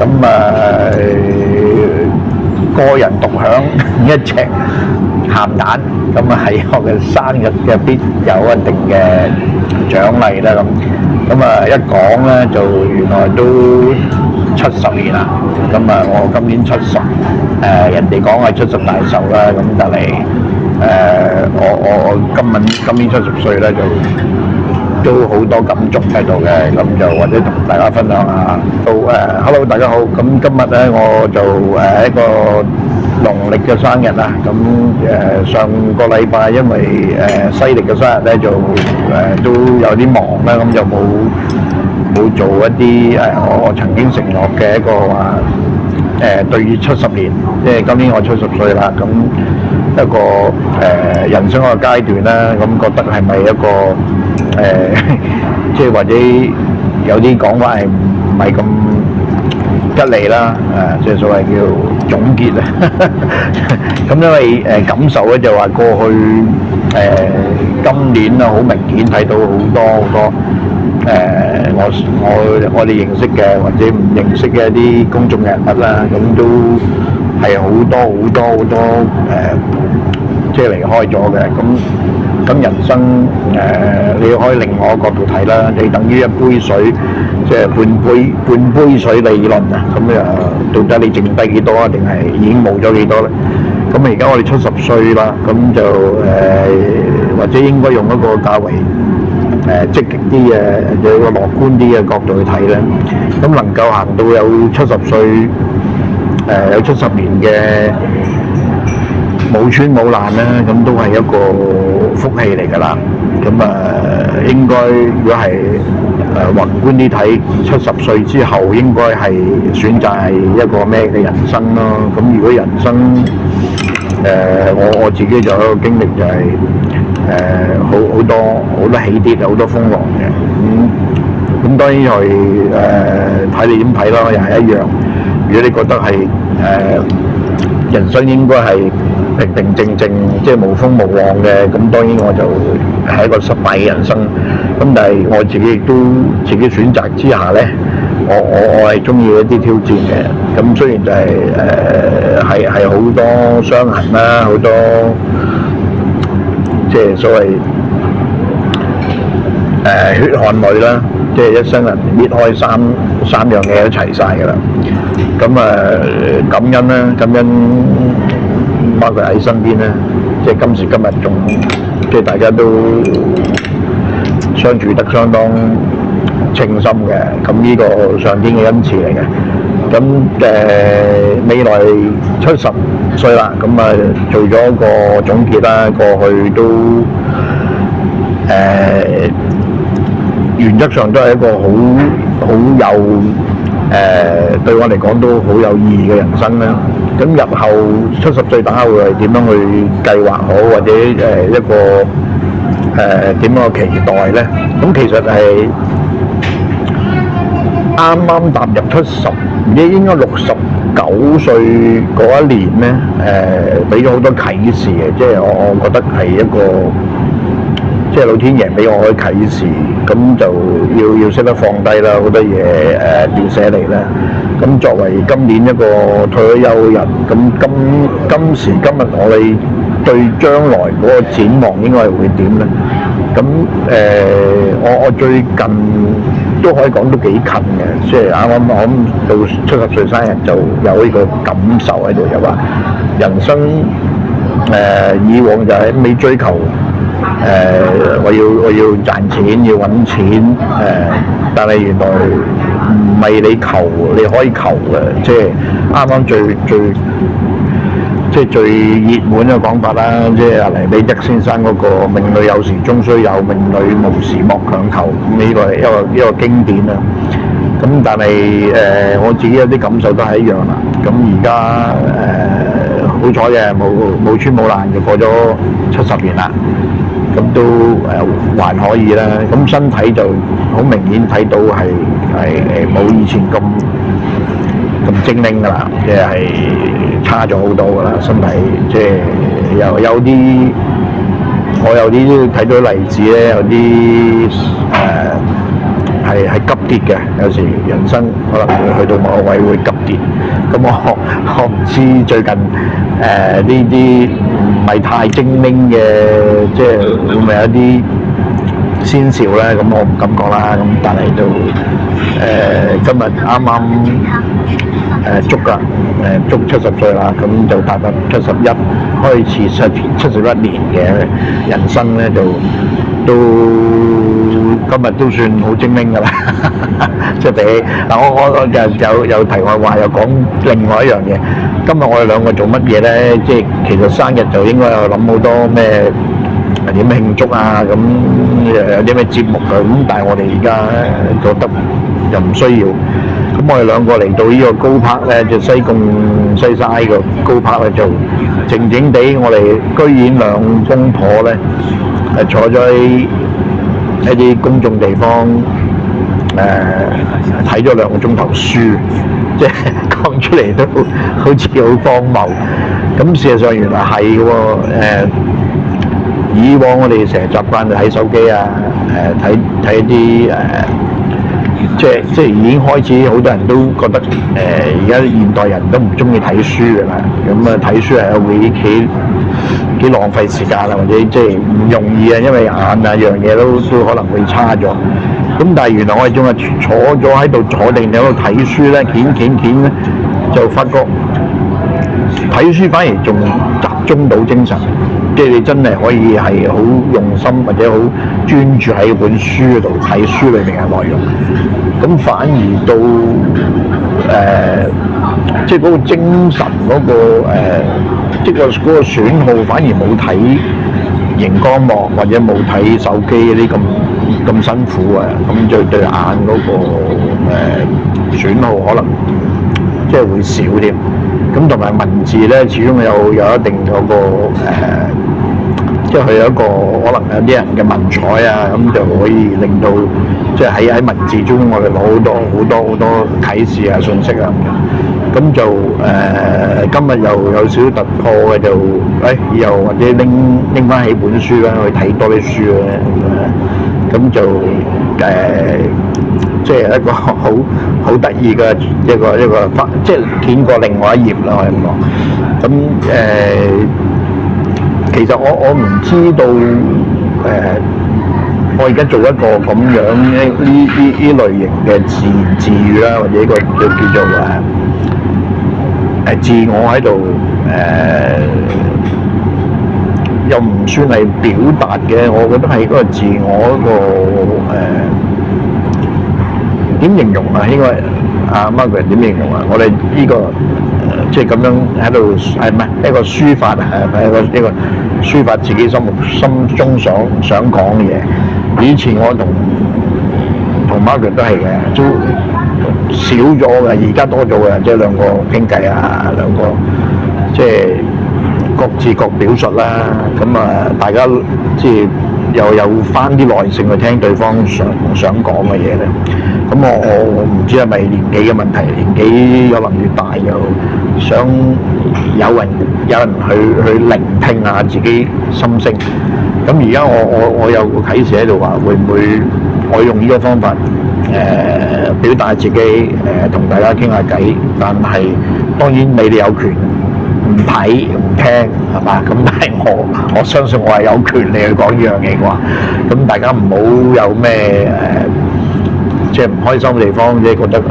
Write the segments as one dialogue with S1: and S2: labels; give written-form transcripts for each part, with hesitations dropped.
S1: 咁個人獨享一隻鹹蛋，咁喺我嘅生日嘅必有一定嘅獎勵啦。咁一講咧就原來都70年啦。咁我今年70，人哋講係70大壽啦。咁但係我今年70歲咧，就都好多感觸喺度嘅。咁就或者同大家分享下。Hello 大家好。咁今日咧我就一個農曆嘅生日啦。咁上個禮拜因為西歷嘅生日咧就都有啲忙啦，咁就冇做一啲我曾經承諾嘅一個話對於70年，即係今年我70歲啦。咁一個人生嘅階段啦，咁覺得係咪一個即係或者有啲講法係唔係咁吉利啦？即係所謂叫總結啊。咁因為感受咧就話過去今年啊，好明顯睇到好多我哋認識嘅或者唔認識嘅一啲公眾人物啦，咁都係好多即係離開咗嘅。咁人生你可以另外一個角度睇啦，你等於一杯水，即係半杯水理論啊。咁到底你剩低幾多啊？定係已經冇咗幾多咧？咁而家我哋70歲啦，咁就或者應該用一個較為積極啲嘅，有個樂觀啲嘅角度去睇咧。咁能夠行到有70歲，有70年嘅冇穿冇爛咧，咁都係一個福氣嚟㗎啦。咁應該如果係宏觀啲睇，70歲之後應該係選擇係一個咩嘅人生咯。咁如果人生我自己就有一個經歷就係好多起跌，好多風浪嘅。咁當然係睇你點睇咯，又係一樣。如果你覺得係人生應該係平平靜靜，即係無風無浪嘅，咁當然我就係一個失敗嘅人生。咁但係我自己亦都自己選擇之下咧，我係中意一啲挑戰嘅。咁雖然就係好多傷痕啦，好多即係所謂血汗淚啦，即係一生人搣開三樣嘢都齊晒㗎啦。咁感恩啦，感恩包括喺身邊咧，即係今時今日仲即係大家都相處得相當稱心嘅。咁呢個上天嘅恩賜嚟嘅。咁未來70歲啦，咁做咗一個總結啦。過去都原則上都係一個好有對我嚟講都好有意義嘅人生啦。咁日後70歲打會係點樣去計劃好，或者一個點樣嘅期待咧？咁其實係啱啱踏入70，應該69歲嗰一年咧，俾咗好多啟示嘅。即係我覺得係一個即係老天爺俾我嘅啟示，咁就要識得放低啦，好多嘢斷捨離啦。咁作為今年一個退咗休人，咁今時今日我哋對將來嗰個展望應該係會點咧？咁我最近都可以講都幾近嘅，即係啱啱我諗到70歲生日就有呢個感受喺度，就話人生以往就係未追求我要賺錢要揾錢但係原來唔係你求你可以求嘅，即係啱啱最熱門嘅講法啦，即係阿黎彼得先生嗰個命裏有時終須有，命裏無時莫強求，咁呢個係一個經典啦。咁但係我自己有啲感受都係一樣啦。咁而家好彩嘅冇穿冇爛就過咗70年啦。咁都還可以啦。咁身體就好明顯睇到係冇以前咁精靈㗎啦，即係差咗好多㗎啦。身體即係有啲我有啲睇到例子咧，有啲係係急跌嘅，有時人生可能會去到某個位會急跌。咁我唔知最近呢啲唔係太精明嘅，即係會唔會有啲先兆咧？咁我唔敢講啦。咁但係就今日啱啱足啦，足70歲啦，咁就踏入71，開始71年嘅人生咧，就都今日都算好精明㗎啦。即係比嗱，我有題外話，又講另外一樣嘢。今日我哋兩個做乜嘢咧？即係其實生日就應該有諗好多咩點慶祝啊，咁有啲咩節目啊，咁但係我哋而家覺得又唔需要。咁我哋兩個嚟到呢個高柏咧，就西貢西沙個高柏咧，就靜靜地，我哋居然兩公婆咧係坐咗喺一啲公眾地方，睇咗2個鐘頭書，即係講出嚟都好似好荒謬。咁事實上原來係嘅喎，以往我哋成日習慣就睇手機啊，睇一啲即係已經開始好多人都覺得而家現代人都唔中意睇書㗎啦。咁啊睇書係會幾浪費時間啦，或者即係唔容易啊，因為眼啊樣嘢都可能會差咗。咁但係原來我哋仲係坐咗喺度坐定喺度睇書咧，捲咧，就發覺睇書反而仲集中到精神，即係你真係可以係好用心或者好專注喺本書度睇書裏面嘅內容。咁反而到即係嗰個精神嗰個即係嗰個損耗反而冇睇熒光幕或者冇睇手機嗰啲咁辛苦啊，咁就對眼嗰個損耗可能即係會少啲。咁同埋文字咧，始終有一定嗰個即係佢有一個可能有啲人嘅文采啊，咁就可以令到即係喺文字中我哋攞好多啟示啊、信息啊咁就今日又有少少突破嘅，就以後或者拎翻起本書啦，去睇多啲書咧，咁就即係一個好得意嘅一個即係見過另外一頁啦，我咁講。其實我唔知道我而家做一個咁樣呢類型嘅自言自語啦，或者一個叫做自我喺度又唔算係表達嘅，我覺得係嗰個自我嗰個點形容啊？應該阿 Margaret 點形容啊？我哋呢個即係咁樣喺度係唔係一個抒發一個抒發自己心中想講嘅嘢。以前我同 Margaret 都係嘅，都少咗嘅，而家多咗嘅，即係兩個傾偈啊，兩個即係各自各表述啦。咁大家即係又有翻啲耐性去聽對方想講嘅嘢咧。咁我唔知係咪年紀嘅問題，年紀可能越大又想有人去聆聽下自己心聲。咁而家我有個啟示喺度話，會唔會我用呢個方法表達自己同大家傾下偈？但係當然你哋有權唔睇唔聽係嘛？咁但係我相信我係有權利去講呢樣嘢啩。咁大家唔好有咩即係唔開心嘅地方，即係覺得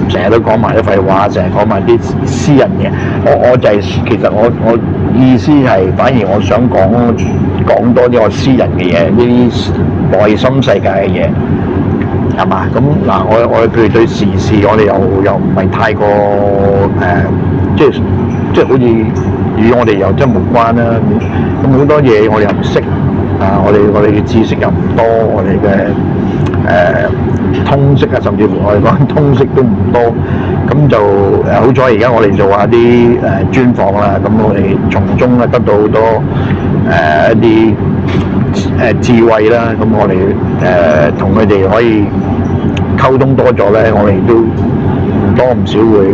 S1: 成日都講埋啲廢話，成日講埋啲私人嘢。我就係其實我意思係，反而我想講多啲我私人嘅嘢，呢啲內心世界嘅嘢，係嘛？咁嗱，我譬如對時事，我哋又唔係太過即係好似與我哋又真係無關啦。咁好多嘢我哋又唔識啊，我哋嘅知識又唔多，我哋嘅通識啊，甚至乎我哋講通識都唔多。咁就好彩而家我哋做下啲專訪啦，咁我哋從中咧得到好多一啲智慧啦。咁我哋同佢哋可以溝通多咗咧，我哋都唔多唔少會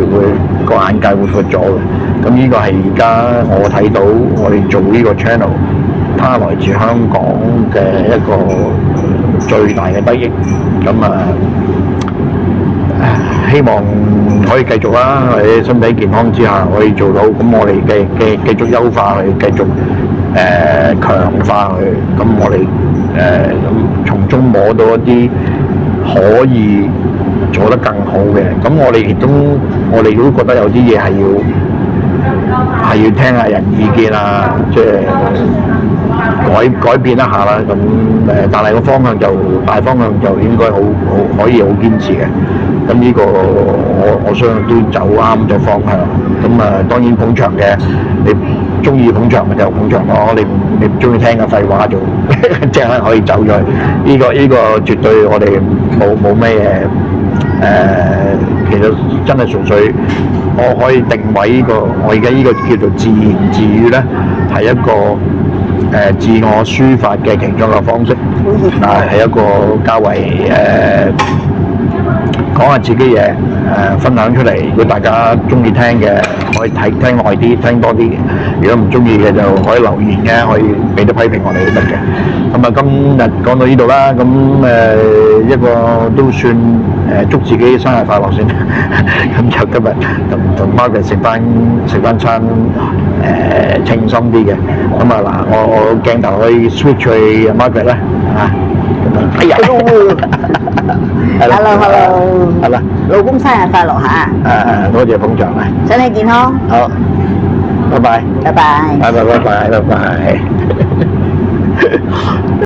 S1: 個眼界會闊咗嘅。咁呢個係而家我睇到我哋做呢個 channel，他來自香港嘅一個最大嘅得益。咁啊，希望可以繼續啦，喺身體健康之下可以做到。咁我哋繼續優化佢，繼續強化佢。咁我哋咁從中摸到一啲可以做得更好嘅。咁我哋都覺得有啲嘢係要聽下人意見啊，即係改變一下啦。咁但係個方向大方向就應該好可以好堅持嘅。咁呢個我相信都走啱咗方向。咁當然捧場嘅，你中意捧場咪就捧場咯。你唔中意聽嘅廢話就即係可以走咗去。呢個絕對我哋冇咩嘢。其實真係純粹我可以定位我而家呢個叫做自言自語咧，係一個自我抒發嘅其中一個方式。係一個較為講下自己嘢，分享出嚟。如果大家中意聽嘅，可以聽耐啲，聽多啲。如果唔中意嘅，就可以留言嘅，可以俾啲批評我哋都得嘅。咁啊，今日講到呢度啦。咁一個都算祝自己生日快樂先。咁就今日同 Margaret 食翻餐清心啲嘅。咁啊嗱，我鏡頭可以 switch 去 Margaret 啦。哎呀
S2: Hello，
S1: 好啦，
S2: 老公生日快樂嚇！
S1: 多謝捧場啊！
S2: 身體健康。
S1: 好，拜拜。
S2: 拜拜。
S1: 拜拜。